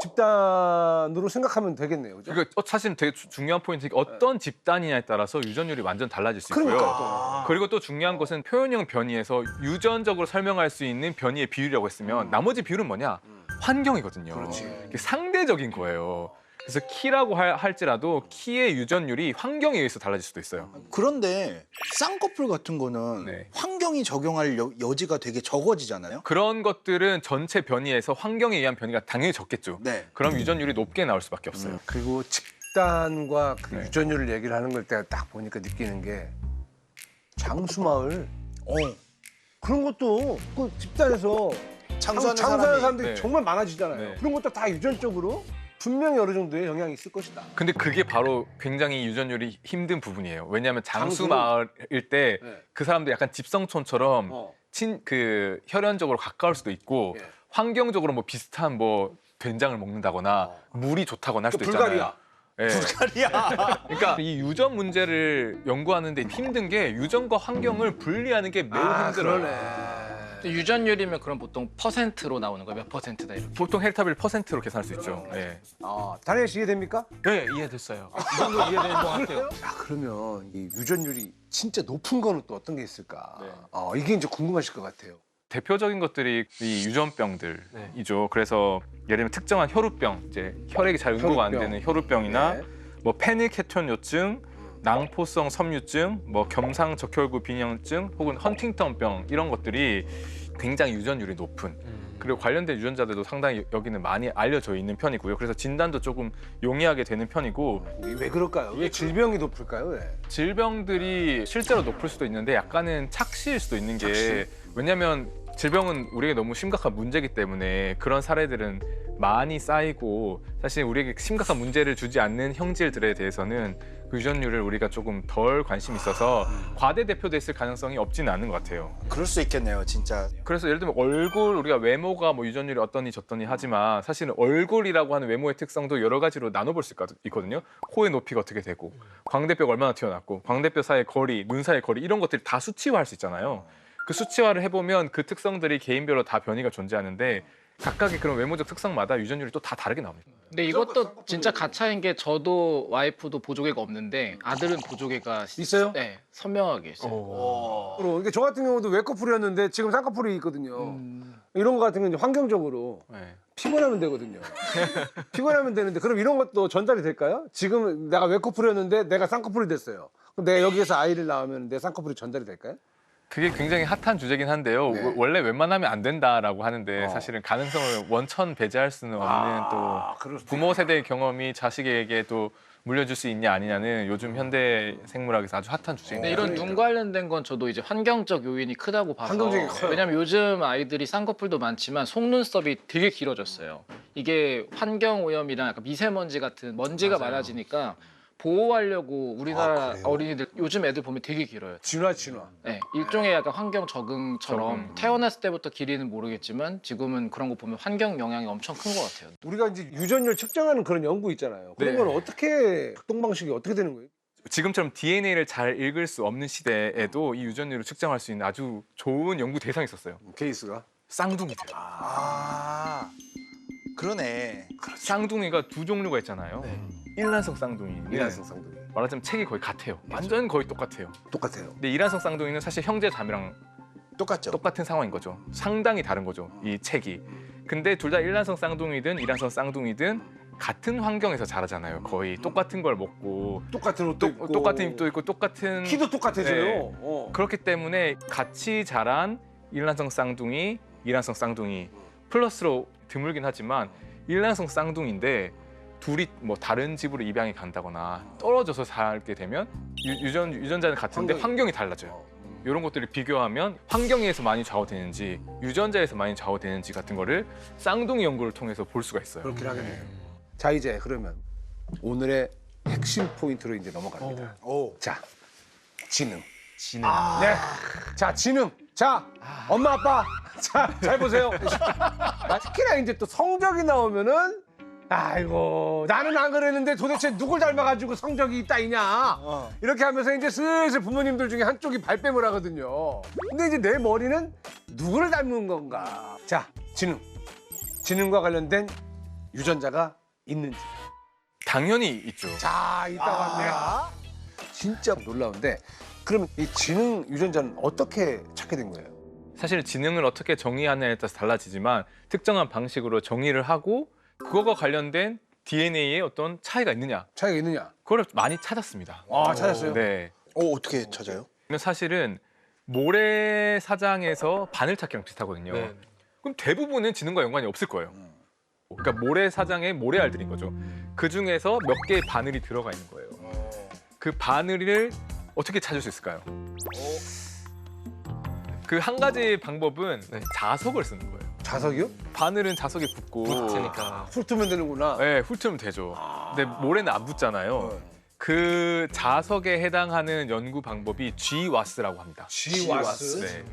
집단으로 생각하면 되겠네요. 그죠? 그러니까 사실 되게 중요한 포인트가 어떤 집단이냐에 따라서 유전율이 완전 달라질 수 있고요. 그러니까. 그리고 또 중요한 것은 표현형 변이에서 유전적으로 설명할 수 있는 변이의 비율이라고 했으면 나머지 비율은 뭐냐? 환경이거든요. 그렇지. 이게 상대적인 거예요. 그래서 키라고 할지라도 키의 유전율이 환경에 의해서 달라질 수도 있어요. 그런데 쌍꺼풀 같은 거는 네. 환경이 적용할 여지가 되게 적어지잖아요. 그런 것들은 전체 변이에서 환경에 의한 변이가 당연히 적겠죠. 네. 그럼 유전율이 높게 나올 수밖에 없어요. 그리고 집단과 그 네. 유전율을 얘기를 하는 걸 내가 딱 보니까 느끼는 게 장수마을 그런 것도 그 집단에서 장수하는 장사하는 사람이 사람들이 네. 정말 많아지잖아요. 네. 그런 것도 다 유전적으로 분명히 어느 정도의 영향이 있을 것이다. 근데 그게 바로 굉장히 유전율이 힘든 부분이에요. 왜냐하면 장수 장수? 마을일 때 그 네. 사람들 약간 집성촌처럼 어. 그 혈연적으로 가까울 수도 있고 예. 환경적으로 뭐 비슷한 뭐 된장을 먹는다거나 물이 좋다거나 할 수도 있잖아요. 불가리아. 예. 불가리아. 그러니까 이 유전 문제를 연구하는데 힘든 게 유전과 환경을 분리하는 게 매우 힘들어요. 그러네. 유전율이면 그럼 보통 퍼센트로 나오는 거예요? 몇 퍼센트다 이렇게? 보통 헬타빌 퍼센트로 계산할 수 있죠. 예. 다니엘 씨 이해됩니까? 네, 이해됐어요. 이 정도 이해되는 것 같아요. 야, 그러면 이 유전율이 진짜 높은 거는 또 어떤 게 있을까? 네. 이게 이제 궁금하실 것 같아요. 대표적인 것들이 이 유전병들이죠. 그래서 예를 들면 특정한 혈우병, 이제 혈액이 잘 응고가 안 혈우병. 되는 혈우병이나 네. 뭐 페닐케톤요증, 낭포성 섬유증, 뭐 겸상적혈구 빈혈증 혹은 헌팅턴병 이런 것들이 굉장히 유전율이 높은 그리고 관련된 유전자들도 상당히 여기는 많이 알려져 있는 편이고요. 그래서 진단도 조금 용이하게 되는 편이고 이게 왜 그럴까요? 왜 질병이 높을까요? 왜? 질병들이 실제로 높을 수도 있는데 약간은 착시일 수도 있는 게 왜냐하면 질병은 우리에게 너무 심각한 문제이기 때문에 그런 사례들은 많이 쌓이고 사실 우리에게 심각한 문제를 주지 않는 형질들에 대해서는 그 유전율을 우리가 조금 덜 관심이 있어서 과대대표됐을 가능성이 없지는 않은 것 같아요. 그럴 수 있겠네요, 진짜. 그래서 예를 들면 얼굴 우리가 외모가 뭐 유전율이 어떠니 저떠니 하지만 사실은 얼굴이라고 하는 외모의 특성도 여러 가지로 나눠볼 수 있거든요. 코의 높이가 어떻게 되고 광대뼈가 얼마나 튀어났고 광대뼈 사이의 거리, 눈 사이의 거리 이런 것들이 다 수치화할 수 있잖아요. 그 수치화를 해보면 그 특성들이 개인별로 다 변이가 존재하는데 각각의 그런 외모적 특성마다 유전율이 또 다 다르게 나옵니다. 근데 이것도 진짜 가차인 게 저도 와이프도 보조개가 없는데 아들은 보조개가 있어요? 네, 선명하게 있어요. 그러니까 저 같은 경우도 외꺼풀이었는데 지금 쌍꺼풀이 있거든요. 이런 거 같은 건 이제 환경적으로 네. 피곤하면 되거든요. 피곤하면 되는데 그럼 이런 것도 전달이 될까요? 지금 내가 외꺼풀이었는데 내가 쌍꺼풀이 됐어요. 그럼 내가 여기에서 아이를 낳으면 내 쌍꺼풀이 전달이 될까요? 그게 굉장히 핫한 주제긴 한데요. 네. 원래 웬만하면 안 된다라고 하는데 어. 사실은 가능성을 원천 배제할 수는 없는 또 그럴 수도 부모 세대의 경험이 자식에게 또 물려줄 수 있냐 아니냐는 요즘 현대 생물학에서 아주 핫한 주제입니다. 근데 이런 눈 관련된 건 저도 이제 환경적 요인이 크다고 봐서. 환경적인 게 커요. 왜냐면 요즘 아이들이 쌍꺼풀도 많지만 속눈썹이 되게 길어졌어요. 이게 환경 오염이랑 약간 미세먼지 같은 먼지가 많아지니까 보호하려고 우리나라 그래요? 어린이들 요즘 애들 보면 되게 길어요. 진화. 네, 일종의 약간 환경 적응처럼 적응. 태어났을 때부터 길이는 모르겠지만 지금은 그런 거 보면 환경 영향이 엄청 큰 것 같아요. 우리가 이제 유전율 측정하는 그런 연구 있잖아요. 그런 네. 건 어떻게 작동 방식이 어떻게 되는 거예요? 지금처럼 DNA를 잘 읽을 수 없는 시대에도 이 유전율을 측정할 수 있는 아주 좋은 연구 대상이 있었어요. 케이스가. 쌍둥이들. 아, 그러네. 쌍둥이가 두 종류가 있잖아요. 일란성 쌍둥이. 이란성 쌍둥이. 말하자면 책이 거의 같아요. 완전 거의 똑같아요. 똑같아요. 근데 이란성 쌍둥이는 사실 형제 자매랑 똑같죠? 똑같은 상황인 거죠. 상당히 다른 거죠. 이 책이. 근데 둘 다 일란성 쌍둥이든 이란성 쌍둥이든 같은 환경에서 자라잖아요. 거의 똑같은 걸 먹고 똑같은 옷도 입고. 똑같은 입도 있고 똑같은 키도 똑같아져요. 네. 어. 그렇기 때문에 같이 자란 일란성 쌍둥이, 이란성 쌍둥이 플러스로 드물긴 하지만 일란성 쌍둥이인데 둘이 뭐 다른 집으로 입양이 간다거나 떨어져서 살게 되면 유전자는 같은데 환경이 달라져요. 이런 것들을 비교하면 환경에서 많이 좌우되는지 유전자에서 많이 좌우되는지 같은 거를 쌍둥이 연구를 통해서 볼 수가 있어요. 그렇긴 하겠네요. 자 이제 그러면 오늘의 핵심 포인트로 이제 넘어갑니다. 오. 자 지능. 지능. 네. 자 지능. 자 엄마 아빠. 자 잘 보세요. 특히나 이제 또 성적이 나오면은 아이고 나는 안 그랬는데 도대체 누굴 닮아가지고 성적이 따이냐 이렇게 하면서 이제 슬슬 부모님들 중에 한쪽이 발뺌을 하거든요. 근데 이제 내 머리는 누구를 닮은 건가? 자 지능과 관련된 유전자가 있는지. 당연히 있죠. 자 있다고 합니다. 진짜 놀라운데 그럼 이 지능 유전자는 어떻게 찾게 된 거예요? 사실 지능을 어떻게 정의하느냐에 따라서 달라지지만 특정한 방식으로 정의를 하고 그거가 관련된 DNA에 어떤 차이가 있느냐 차이가 있느냐? 그걸 많이 찾았습니다. 아 찾았어요? 네. 어떻게 찾아요? 사실은 모래사장에서 바늘찾기랑 비슷하거든요. 네. 그럼 대부분은 지능과 연관이 없을 거예요. 그러니까 모래사장의 모래알들인 거죠. 그 중에서 몇 개의 바늘이 들어가 있는 거예요. 그 바늘을 어떻게 찾을 수 있을까요? 그 한 가지 방법은 자석을 쓰는 거예요. 자석이요? 바늘은 자석에 붙고 붙으니까. 훑으면 되는구나. 네, 훑으면 되죠. 근데 모래는 안 붙잖아요. 그 자석에 해당하는 연구 방법이 GWAS라고 합니다. GWAS. 네.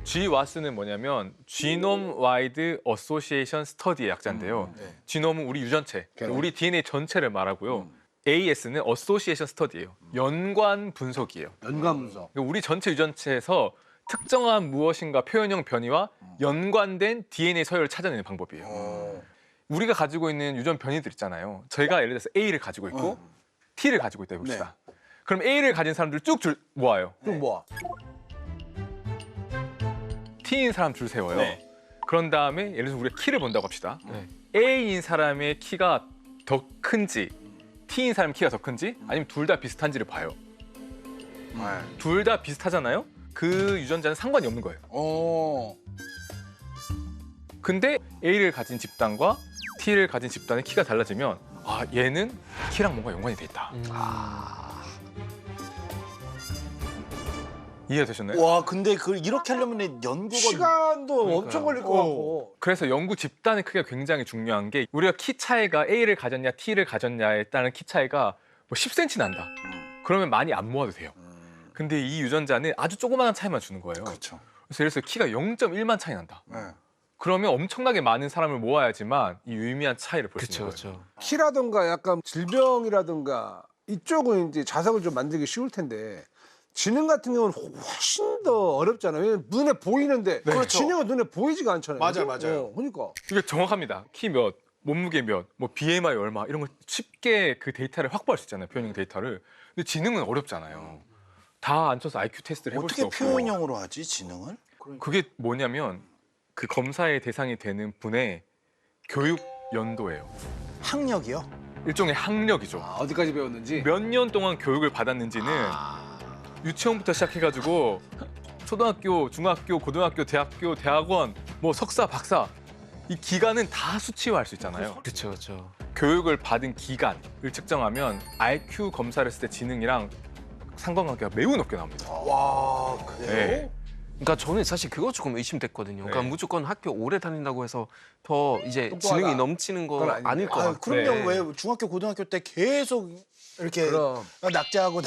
GWAS는 뭐냐면 Genome Wide Association Study의 약자인데요. 지놈은 우리 유전체, 우리 DNA 전체를 말하고요. AS는 Association Study예요. 연관 분석이에요. 연관 분석. 그러니까 우리 전체 유전체에서 특정한 무엇인가 표현형 변이와 연관된 DNA 서열을 찾아내는 방법이에요. 우리가 가지고 있는 유전 변이들 있잖아요. 저희가 예를 들어서 A를 가지고 있고 T를 가지고 있다 해봅시다. 그럼 A를 가진 사람들 쭉 모아요. 좀 뭐야? T인 사람 줄 세워요. 그런 다음에 예를 들어서 우리가 키를 본다고 합시다. A인 사람의 키가 더 큰지 T인 사람 키가 더 큰지 아니면 둘 다 비슷한지를 봐요. 둘 다 비슷하잖아요. 그 유전자는 상관이 없는 거예요. 근데 A를 가진 집단과 T를 가진 집단의 키가 달라지면 아 얘는 키랑 뭔가 연관이 돼 있다. 이해되셨나요? 와, 근데 그걸 이렇게 하려면 연구가 시간도 엄청 걸릴 것 같고. 그래서 연구 집단의 크기가 굉장히 중요한 게 우리가 키 차이가 A를 가졌냐 T를 가졌냐에 따른 키 차이가 뭐 10cm 난다. 그러면 많이 안 모아도 돼요. 근데 이 유전자는 아주 조그마한 차이만 주는 거예요. 그렇죠. 그래서 예를 들어서 키가 0.1만 차이 난다. 네. 그러면 엄청나게 많은 사람을 모아야지만 이 유의미한 차이를 볼 수 있는 그렇죠, 거예요. 그렇죠. 키라든가 약간 질병이라든가 이쪽은 이제 자석을 좀 만들기 쉬울 텐데 지능 같은 경우는 훨씬 더 어렵잖아요. 왜냐면 눈에 보이는데 그렇죠. 지능은 눈에 보이지가 않잖아요. 맞아요, 그죠? 맞아요. 그러니까 이게 정확합니다. 키 몇, 몸무게 몇, 뭐 BMI 얼마 이런 걸 쉽게 그 데이터를 확보할 수 있잖아요. 표현형 데이터를. 근데 지능은 어렵잖아요. 다 앉혀서 IQ 테스트를 해볼 수 어떻게 없고. 표현형으로 하지, 지능을? 그게 뭐냐면 그 검사의 대상이 되는 분의 교육 연도예요. 학력이요? 일종의 학력이죠. 어디까지 배웠는지. 몇 년 동안 교육을 받았는지는 유치원부터 시작해가지고 초등학교, 중학교, 고등학교, 대학교, 대학원, 뭐 석사, 박사 이 기간은 다 수치화할 수 있잖아요. 그렇죠, 그렇죠. 교육을 받은 기간을 측정하면 IQ 검사를 했을 때 지능이랑 상관관계가 매우 높게 나옵니다. 와 그래요? 네. 그러니까 저는 사실 그거 조금 의심됐거든요. 그러니까 네. 무조건 학교 오래 다닌다고 해서 더 이제 똑똑하다. 지능이 넘치는 거 그건 아닌데. 아닐 것 아, 같아요. 그럼요. 네. 왜 중학교 고등학교 때 계속 이렇게 그럼. 낙제하고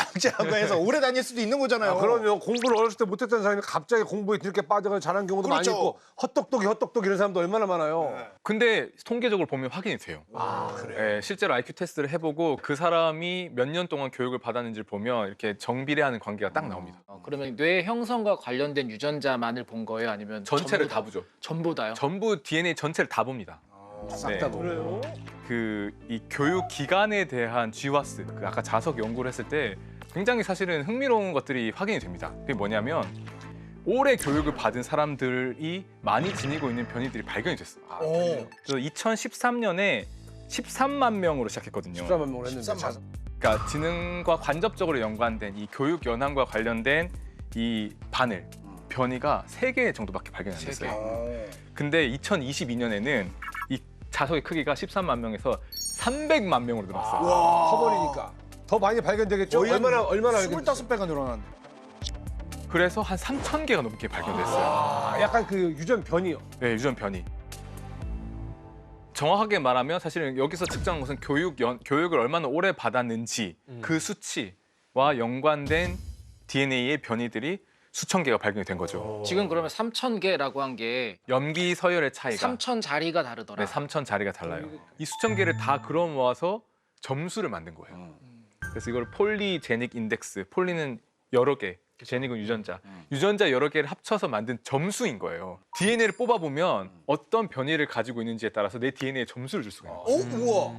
해서 오래 다닐 수도 있는 거잖아요. 그럼요. 공부를 어렸을 때 못했던 사람이 갑자기 공부에 이렇게 빠져서 잘한 경우도 그렇죠. 많이 있고 헛똑똑이 이런 사람도 얼마나 많아요. 근데 통계적으로 보면 확인이 돼요. 아 그래. 네, 실제로 IQ 테스트를 해보고 그 사람이 몇 년 동안 교육을 받았는지를 보면 이렇게 정비례하는 관계가 딱 나옵니다. 그러면 뇌 형성과 관련된 유전자만을 본 거예요? 아니면 전체를 전부 다 보죠. 전부 다요? 전부 DNA 전체를 다 봅니다. 싹 다 네. 보고. 이 교육 기관에 대한 GWAS, 그 아까 자석 연구를 했을 때 굉장히 사실은 흥미로운 것들이 확인이 됩니다. 그게 뭐냐면 오래 교육을 받은 사람들이 많이 지니고 있는 변이들이 발견이 됐어요. 아, 오. 그래서 2013년에 13만 명으로 시작했거든요. 13만 명을 했는데. 13만. 그러니까 지능과 관접적으로 연관된 이 교육 연함과 관련된 이 바늘, 변이가 3개 정도밖에 발견이 안 됐어요. 근데 2022년에는 이 자석의 크기가 13만 명에서 300만 명으로 늘었어요. 와. 커버리니까 더 많이 발견되겠죠. 거의 한 얼마나 알겠어요? 25배가 늘어난. 그래서 한 3,000개가 넘게 발견됐어요. 아, 약간 그 유전 변이요. 네, 유전 변이. 정확하게 말하면 사실은 여기서 측정한 것은 교육을 얼마나 오래 받았는지 그 수치와 연관된 DNA의 변이들이 수천 개가 발견이 된 거죠. 지금 그러면 3,000개라고 한 게 염기 서열의 차이가 3,000자리가 다르더라. 네, 3천 자리가 달라요. 이 수천 개를 다 걸어 모아서 점수를 만든 거예요. 그래서 이걸 폴리제닉 인덱스, 폴리는 여러 개, 제닉은 유전자, 유전자 여러 개를 합쳐서 만든 점수인 거예요. DNA를 뽑아보면 어떤 변이를 가지고 있는지에 따라서 내 DNA에 점수를 줄 수가 있어요. 우와.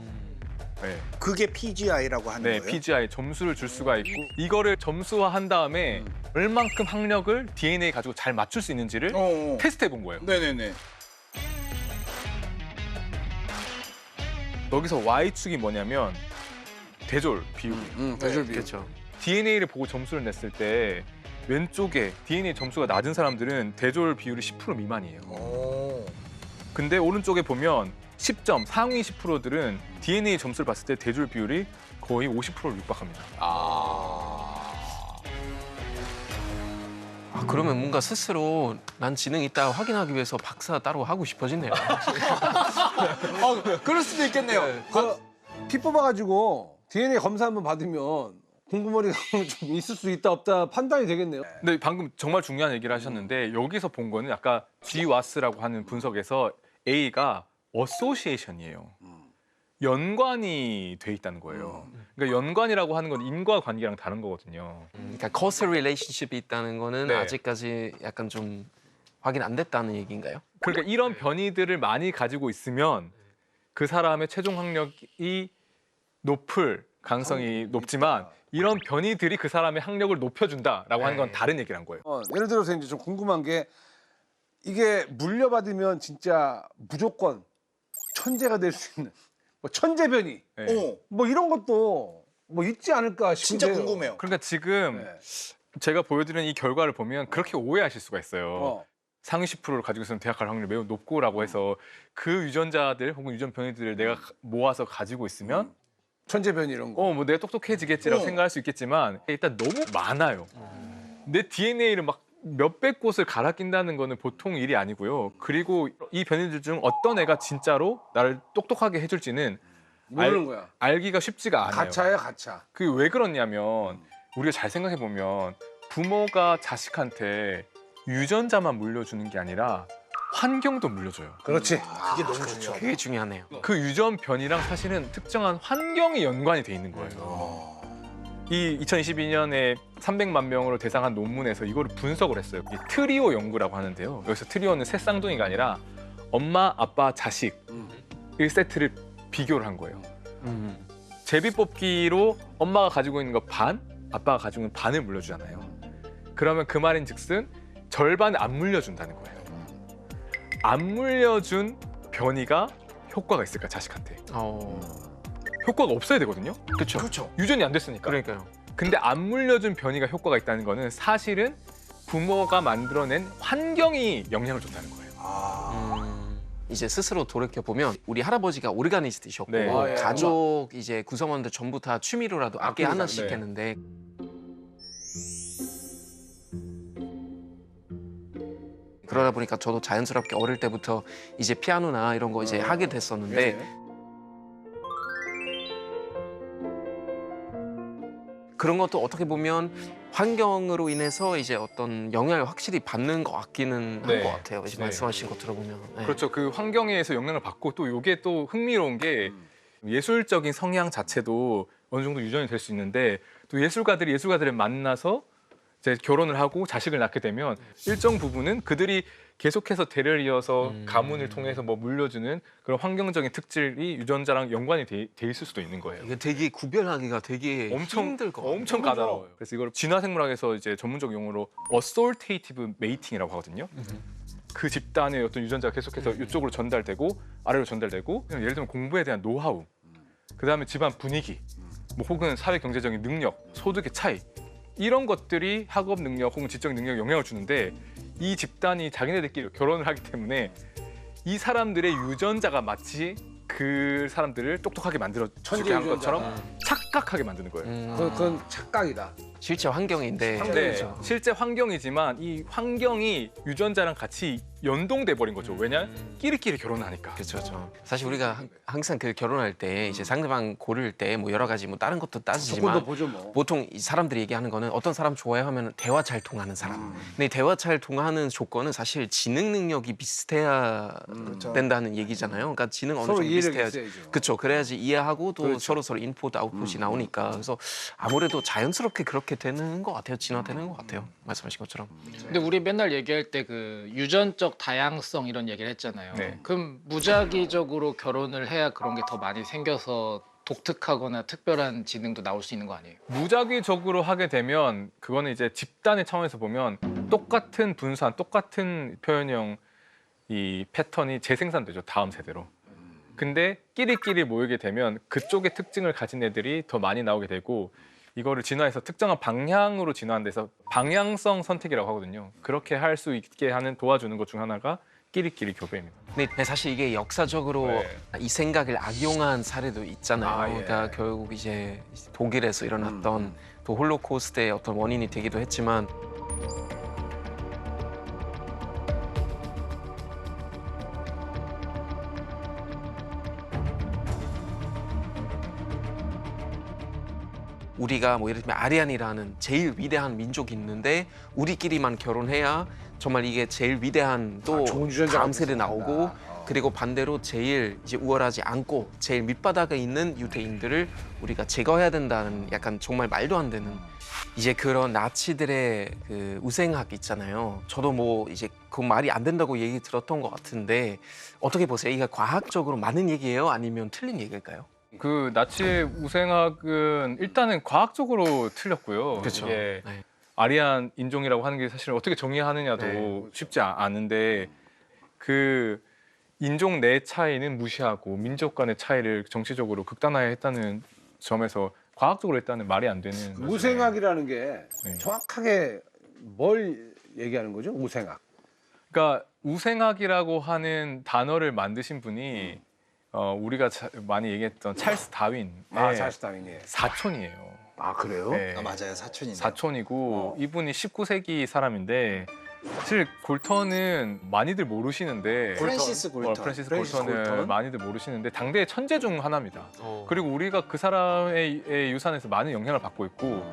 네, 그게 PGI라고 하는 네, 거예요? PGI 점수를 줄 수가 있고 이거를 점수화한 다음에 얼만큼 학력을 DNA 가지고 잘 맞출 수 있는지를 테스트해 본 거예요. 네네네. 여기서 Y축이 뭐냐면 대졸 비율. 대졸 비율. 그렇죠. DNA를 보고 점수를 냈을 때 왼쪽에 DNA 점수가 낮은 사람들은 대졸 비율이 10% 미만이에요. 근데 오른쪽에 보면 10점 상위 10%들은 DNA 점수를 봤을 때 대졸 비율이 거의 50%를 육박합니다. 아, 그러면 뭔가 스스로 난 지능이 있다 확인하기 위해서 박사 따로 하고 싶어지네요. 그럴 수도 있겠네요. 피 뽑아가지고 DNA 검사 한번 받으면 공부머리가 좀 있을 수 있다 없다 판단이 되겠네요. 근데 방금 정말 중요한 얘기를 하셨는데 여기서 본 거는 아까 GWAS라고 하는 분석에서 A가 어소시에이션이에요. 연관이 돼 있다는 거예요. 그러니까 연관이라고 하는 건 인과관계랑 다른 거거든요. 그러니까 causal relationship이 있다는 거는 네. 아직까지 약간 좀 확인 안 됐다는 얘기인가요? 그러니까 이런 변이들을 많이 가지고 있으면 그 사람의 최종 학력이 높을 가능성이 높지만 이런 변이들이 그 사람의 학력을 높여준다라고 하는 건 다른 얘기를 한 거예요. 예를 들어서 이제 좀 궁금한 게 이게 물려받으면 진짜 무조건 천재가 될 수 있는 뭐 천재 변이 네. 뭐 이런 것도 뭐 있지 않을까 진짜 싶은데요. 궁금해요. 그러니까 지금 네. 제가 보여드리는 이 결과를 보면 그렇게 오해하실 수가 있어요. 어. 상위 10%를 가지고 있으면 대학 갈 확률이 매우 높고라고 해서 그 유전자들 혹은 유전 변이들을 내가 모아서 가지고 있으면 천재 변이 이런 거. 뭐 내가 똑똑해지겠지라고 생각할 수 있겠지만 일단 너무 많아요. 내 DNA를 막 몇백 곳을 갈아 낀다는 거는 보통 일이 아니고요. 그리고 이 변이들 중 어떤 애가 진짜로 나를 똑똑하게 해줄지는 모르는 거야. 알기가 쉽지가 않아요. 가차야 가차. 그게 왜 그렇냐면 우리가 잘 생각해 보면 부모가 자식한테 유전자만 물려주는 게 아니라 환경도 물려줘요. 그렇지. 그게 너무 중요해요. 그게 중요하네요. 그 유전 변이랑 사실은 특정한 환경이 연관이 돼 있는 거예요. 이 2022년에 300만 명으로 대상한 논문에서 이거를 분석을 했어요. 이 트리오 연구라고 하는데요. 여기서 트리오는 새 쌍둥이가 아니라 엄마, 아빠, 자식 1세트를 비교를 한 거예요. 제비뽑기로 엄마가 가지고 있는 거 반, 아빠가 가지고 있는 반을 물려주잖아요. 그러면 그 말인즉슨 절반 안 물려준다는 거예요. 안 물려준 변이가 효과가 있을까 자식한테? 효과가 없어야 되거든요. 그렇죠. 그렇죠. 유전이 안 됐으니까. 그러니까요. 근데 안 물려준 변이가 효과가 있다는 거는 사실은 부모가 만들어낸 환경이 영향을 줬다는 거예요. 이제 스스로 돌이켜 보면 우리 할아버지가 오르가니스트셨고 네. 아, 예. 가족 이제 구성원들 전부 다 취미로라도 악기 악기 하나씩 네. 했는데 그러다 보니까 저도 자연스럽게 어릴 때부터 이제 피아노나 이런 거 이제 하게 됐었는데 예. 그런 것도 어떻게 보면 환경으로 인해서 이제 어떤 영향을 확실히 받는 것 같기는 한 네. 것 같아요. 지금 네. 말씀하신 거 들어보면. 네. 그렇죠. 그 환경에 의해서 영향을 받고 또 이게 또 흥미로운 게 예술적인 성향 자체도 어느 정도 유전이 될 수 있는데 또 예술가들이 예술가들을 만나서 이제 결혼을 하고 자식을 낳게 되면 일정 부분은 그들이 계속해서 대를 이어서 가문을 통해서 뭐 물려주는 그런 환경적인 특질이 유전자랑 연관이 돼 있을 수도 있는 거예요. 이게 되게 구별하기가 되게 엄청 힘들 것 같아요. 엄청 까다로워요. 그래서 이걸 진화생물학에서 이제 전문적 용어로 assortative mating이라고 하거든요. 그 집단의 어떤 유전자가 계속해서 이쪽으로 전달되고 아래로 전달되고 그냥 예를 들면 공부에 대한 노하우, 그 다음에 집안 분위기, 뭐 혹은 사회 경제적인 능력, 소득의 차이 이런 것들이 학업 능력 혹은 지적 능력에 영향을 주는데 이 집단이 자기네들끼리 결혼을 하기 때문에 이 사람들의 유전자가 마치 그 사람들을 똑똑하게 만들어 주게 한 것처럼 착각하게 만드는 거예요. 그건 착각이다. 실제 환경인데 환경. 네, 그렇죠. 실제 환경이지만 이 환경이 유전자랑 같이 연동돼 버린 거죠. 왜냐? 끼리끼리 결혼하니까. 그렇죠, 그렇죠. 사실 우리가 항상 그 결혼할 때 이제 상대방 고를 때 뭐 여러 가지 뭐 다른 것도 따지지만 조건도 보죠 뭐. 보통 이 사람들이 얘기하는 거는 어떤 사람 좋아해 하면 대화 잘 통하는 사람. 근데 대화 잘 통하는 조건은 사실 지능 능력이 비슷해야 된다는 얘기잖아요. 그러니까 지능 어느 서로 정도 이해력이 비슷해야지. 있어야죠. 그렇죠. 그래야지 이해하고 또 그렇죠. 서로 인풋 아웃풋이 나오니까. 그래서 아무래도 자연스럽게 그렇게 되는 것 같아요. 진화되는 것 같아요. 말씀하신 것처럼. 근데 우리 맨날 얘기할 때 그 유전적 다양성 이런 얘기를 했잖아요. 네. 그럼 무작위적으로 결혼을 해야 그런 게 더 많이 생겨서 독특하거나 특별한 지능도 나올 수 있는 거 아니에요? 무작위적으로 하게 되면 그거는 이제 집단의 차원에서 보면 똑같은 분산, 똑같은 표현형 이 패턴이 재생산되죠. 다음 세대로. 근데 끼리끼리 모이게 되면 그쪽의 특징을 가진 애들이 더 많이 나오게 되고 이거를 진화해서 특정한 방향으로 진화한 데서 방향성 선택이라고 하거든요. 그렇게 할 수 있게 하는 도와주는 것 중 하나가 끼리끼리 교배입니다. 근데 사실 이게 역사적으로 네. 이 생각을 악용한 사례도 있잖아요. 아, 예. 그러니까 결국 이제 독일에서 일어났던 또 홀로코스트의 어떤 원인이 되기도 했지만 우리가 뭐 예를 들면 아리안이라는 제일 위대한 민족이 있는데 우리끼리만 결혼해야 정말 이게 제일 위대한 또 좋은 유전자가 다음 세대 있습니다. 나오고 그리고 반대로 제일 이제 우월하지 않고 제일 밑바닥에 있는 유대인들을 우리가 제거해야 된다는 약간 정말 말도 안 되는 이제 그런 나치들의 그 우생학 있잖아요. 저도 뭐 이제 그 말이 안 된다고 얘기 들었던 것 같은데 어떻게 보세요? 이게 과학적으로 맞는 얘기예요? 아니면 틀린 얘기일까요? 그 나치의 우생학은 일단은 과학적으로 틀렸고요. 그렇죠. 이게 네. 아리안 인종이라고 하는 게 사실 어떻게 정의하느냐도 네. 쉽지 않은데 그 인종 내 차이는 무시하고 민족 간의 차이를 정치적으로 극단화했다는 점에서 과학적으로 일단은 말이 안 되는 거죠. 우생학이라는 게 네. 정확하게 뭘 얘기하는 거죠? 우생학. 그러니까 우생학이라고 하는 단어를 만드신 분이 우리가 많이 얘기했던 찰스 다윈의 찰스 다윈이. 사촌이에요. 아 그래요? 네. 아 맞아요 사촌이네. 사촌이고 이분이 19세기 사람인데 사실 골턴은 많이들 모르시는데 프랜시스 골턴. 프랜시스 프랜시스 골턴은 골턴? 많이들 모르시는데 당대의 천재 중 하나입니다. 그리고 우리가 그 사람의 유산에서 많은 영향을 받고 있고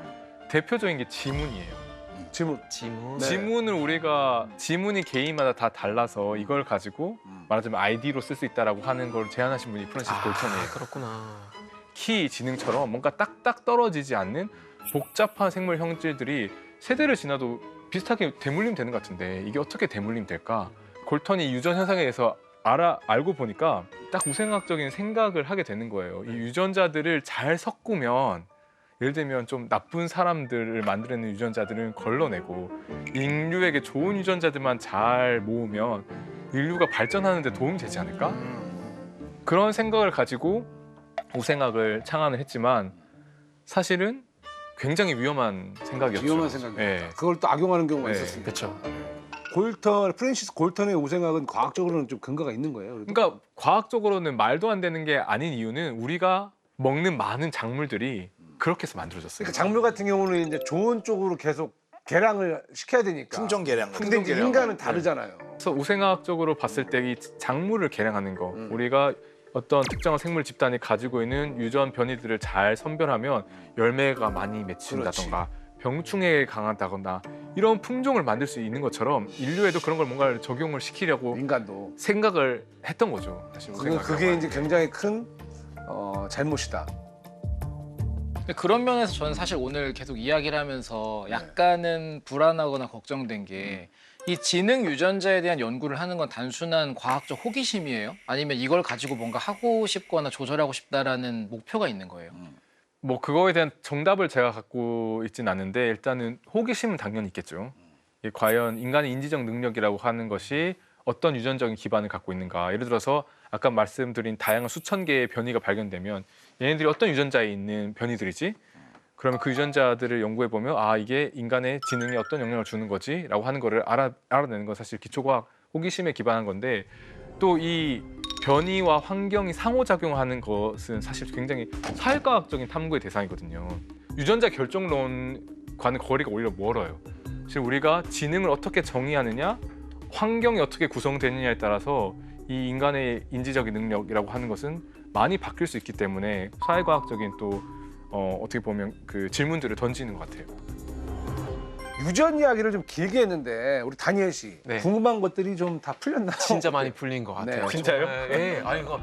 대표적인 게 지문이에요. 지문. 지문. 네. 지문을 우리가 지문이 개인마다 다 달라서 이걸 가지고 말하자면 아이디로 쓸 수 있다라고 하는 걸 제안하신 분이 프랜시스 골턴이에요. 그렇구나. 키 지능처럼 뭔가 딱딱 떨어지지 않는 복잡한 생물 형질들이 세대를 지나도 비슷하게 대물림 되는 것 같은데 이게 어떻게 대물림 될까? 골턴이 유전 현상에 대해서 알고 보니까 딱 우생학적인 생각을 하게 되는 거예요. 이 유전자들을 잘 섞으면 예를 들면 좀 나쁜 사람들을 만들어내는 유전자들은 걸러내고 인류에게 좋은 유전자들만 잘 모으면 인류가 발전하는 데 도움이 되지 않을까? 그런 생각을 가지고 우생학을 창안을 했지만 사실은 굉장히 위험한 생각이었죠. 위험한 생각이다. 네. 그걸 또 악용하는 경우가 네. 있었으니까. 그렇죠. 프랜시스 골턴의 우생학은 과학적으로는 좀 근거가 있는 거예요. 그래도? 그러니까 과학적으로는 말도 안 되는 게 아닌 이유는 우리가 먹는 많은 작물들이 그렇게 해서 만들어졌어요. 그러니까 작물 같은 경우는 이제 좋은 쪽으로 계속 개량을 시켜야 되니까. 품종 개량. 근데 이제 개량. 인간은 다르잖아요. 그래서 우생학적으로 봤을 때 이 작물을 개량하는 거, 우리가 어떤 특정한 생물 집단이 가지고 있는 유전 변이들을 잘 선별하면 열매가 많이 맺힌다던가 병충해에 강하다거나 이런 품종을 만들 수 있는 것처럼 인류에도 그런 걸 뭔가 적용을 시키려고 인간도. 생각을 했던 거죠. 사실 그게 이제 굉장히 큰 잘못이다. 근데 그런 면에서 저는 사실 오늘 계속 이야기를 하면서 약간은 불안하거나 걱정된 게 이 지능 유전자에 대한 연구를 하는 건 단순한 과학적 호기심이에요? 아니면 이걸 가지고 뭔가 하고 싶거나 조절하고 싶다라는 목표가 있는 거예요? 뭐 그거에 대한 정답을 제가 갖고 있진 않은데 일단은 호기심은 당연히 있겠죠. 이게 과연 인간의 인지적 능력이라고 하는 것이 어떤 유전적인 기반을 갖고 있는가. 예를 들어서 아까 말씀드린 다양한 수천 개의 변이가 발견되면 얘네들이 어떤 유전자에 있는 변이들이지? 그러면 그 유전자들을 연구해 보면 아 이게 인간의 지능에 어떤 영향을 주는 거지라고 하는 거를 알아내는 건 사실 기초과학 호기심에 기반한 건데 또 이 변이와 환경이 상호작용하는 것은 사실 굉장히 사회과학적인 탐구의 대상이거든요. 유전자 결정론과는 거리가 오히려 멀어요. 사실 우리가 지능을 어떻게 정의하느냐, 환경이 어떻게 구성되느냐에 따라서 이 인간의 인지적인 능력이라고 하는 것은 많이 바뀔 수 있기 때문에 사회과학적인 또 어떻게 보면 그 질문들을 던지는 것 같아요. 유전 이야기를 좀 길게 했는데 우리 다니엘 씨 네. 궁금한 것들이 좀 다 풀렸나요? 진짜 많이 풀린 것 같아요. 네. 진짜요? 네. 아니 이거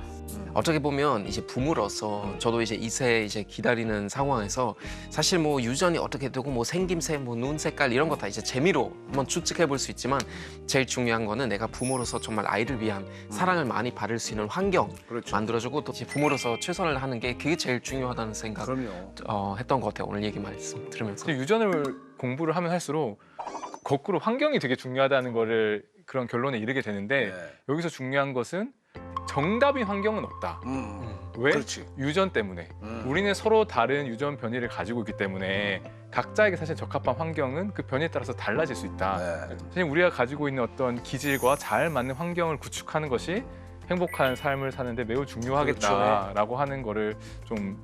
어떻게 보면 이제 부모로서 저도 이제 2세 이제 기다리는 상황에서 사실 뭐 유전이 어떻게 되고 뭐 생김새, 뭐 눈 색깔 이런 거 다 이제 재미로 한번 추측해 볼 수 있지만 제일 중요한 거는 내가 부모로서 정말 아이를 위한 사랑을 많이 받을 수 있는 환경 그렇죠. 만들어주고 또 이제 부모로서 최선을 하는 게 그게 제일 중요하다는 생각 그럼요. 했던 것 같아요. 오늘 얘기 말씀 들으면서. 근데 유전을 공부를 하면 할수록 거꾸로 환경이 되게 중요하다는 거를 그런 결론에 이르게 되는데 네. 여기서 중요한 것은 정답인 환경은 없다. 왜? 그렇지. 유전 때문에. 우리는 서로 다른 유전 변이를 가지고 있기 때문에 각자에게 사실 적합한 환경은 그 변이에 따라서 달라질 수 있다. 네. 사실 우리가 가지고 있는 어떤 기질과 잘 맞는 환경을 구축하는 것이 행복한 삶을 사는데 매우 중요하겠다라고 하는 거를 좀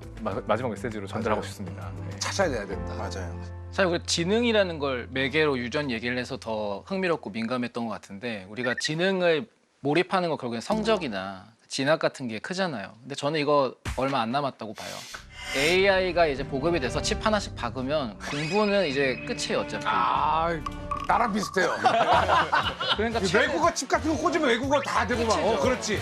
마지막 메시지로 전달하고 맞아요. 싶습니다. 네. 찾아내야 된다. 맞아요. 사실 우리 지능이라는 걸 매개로 유전 얘기를 해서 더 흥미롭고 민감했던 것 같은데 우리가 지능을 몰입하는 거 결국엔 성적이나 진학 같은 게 크잖아요. 근데 저는 이거 얼마 안 남았다고 봐요. AI가 이제 보급이 돼서 칩 하나씩 박으면 공부는 이제 끝이에요 어차피. 나랑 비슷해요. 그러니까 외국어 칩 같은 거 꽂으면 외국어 다 되고 막. 그렇지.